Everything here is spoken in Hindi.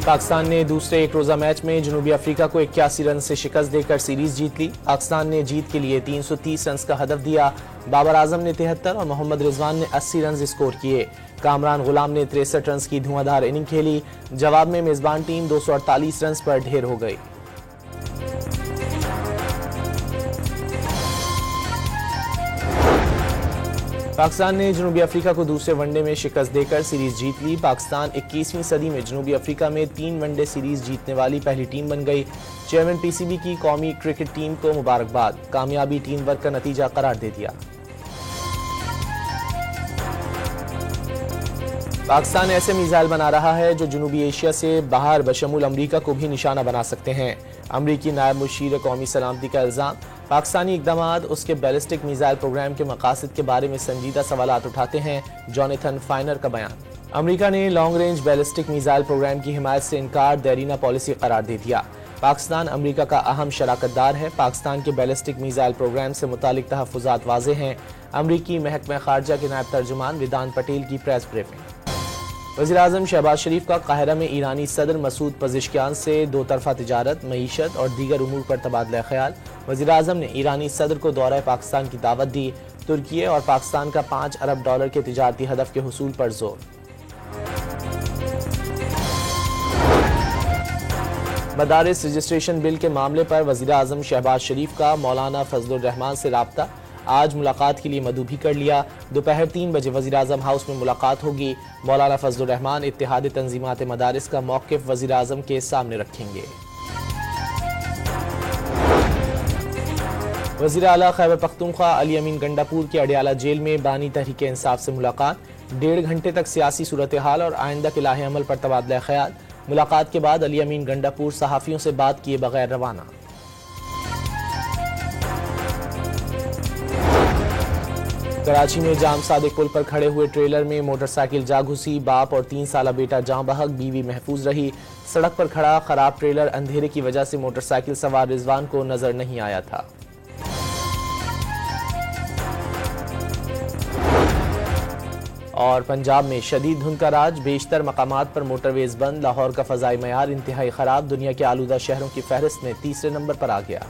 पाकिस्तान ने दूसरे एक रोजा मैच में जनूबी अफ्रीका को 81 रन से शिकस्त देकर सीरीज जीत ली। पाकिस्तान ने जीत के लिए 330 रन का हदफ दिया। बाबर आजम ने 73 और मोहम्मद रिजवान ने 80 रन स्कोर किए। कामरान गुलाम ने 63 रन की धुआंधार इनिंग खेली। जवाब में मेजबान टीम 248 रन पर ढेर हो गई। पाकिस्तान ने जनूबी अफ्रीका को दूसरे वनडे में शिकस्त देकर सीरीज जीत ली। पाकिस्तान 21वीं सदी में जनूबी अफ्रीका में 3 वनडे सीरीज जीतने वाली पहली टीम बन गई। चेयरमैन पीसीबी की कौमी क्रिकेट टीम को मुबारकबाद, कामयाबी टीम वर्क का नतीजा करार दे दिया। पाकिस्तान ऐसे मिसाइल बना रहा है जो जनूबी एशिया से बाहर बशमूल अमरीका को भी निशाना बना सकते हैं। अमरीकी नायब मुशीर कौमी सलामती का इल्जाम, पाकिस्तानी इकदाम उसके बैलिस्टिक मिसाइल प्रोग्राम के मकासद के बारे में संजीदा सवालात उठाते हैं। जॉनथन फाइनर का बयान, अमरीका ने long range ballistic missile program की हिमायत से इनकार देरीना पॉलिसी करार दे दिया। पाकिस्तान अमरीका का अहम शराकतदार है। पाकिस्तान के बैलिस्टिक मिसाइल प्रोग्राम से मुतालिक तहफ़्फ़ुज़ात वाज़े हैं। अमरीकी महकमा खारजा के नायब तर्जुमान विदान पटेल की प्रेस ब्रीफिंग। वज़ीर-ए-आज़म शहबाज शरीफ का काहिरा में ईरानी सदर मसूद पज़ेश्कियान से दो तरफ़ा तिजारत, मईशत और दीगर उमूर पर तबादला ख्याल। वज़ीर-ए-आज़म ने ईरानी सदर को दौरा पाकिस्तान की दावत दी। तुर्की और पाकिस्तान का $5 अरब के तिजारती हदफ के हुसूल पर जोर। मदारिस रजिस्ट्रेशन बिल के मामले पर वज़ीर-ए-आज़म शहबाज शरीफ का मौलाना फजलुर रहमान से राब्ता, आज मुलाकात के लिए मदऊ भी कर लिया। दोपहर 3 बजे वज़ीर-ए-आज़म हाउस में मुलाकात होगी। मौलाना फजलुर रहमान इत्तेहाद तंजीमात मदारिस का मौक़िफ़ वज़ीर-ए-आज़म के सामने रखेंगे। वज़ीर आला खैबर पख्तूनख्वा अली अमीन गंडापुर की अडियाला जेल में बानी तहरीक इंसाफ से मुलाकात। 1.5 घंटे तक सियासी सूरत हाल और आइंदा के लाहे अमल पर तबादला ख्याल। मुलाकात के बाद अली अमीन गंडापुर सहाफ़ियों से बात किए बगैर रवाना। कराची में जाम सादिक पुल पर खड़े हुए ट्रेलर में मोटरसाइकिल जा घुसी। बाप और 3 साला बेटा जाँ बहक, बीवी महफूज रही। सड़क पर खड़ा खराब ट्रेलर अंधेरे की वजह से मोटरसाइकिल सवार रिजवान को नजर नहीं आया था। और पंजाब में शदीद धुंध का राज, बेशतर मकामात पर मोटरवेज बंद। लाहौर का फजाई मयार इंतहाई खराब, दुनिया के आलूदा शहरों की फहरिस्त में तीसरे नंबर पर आ गया।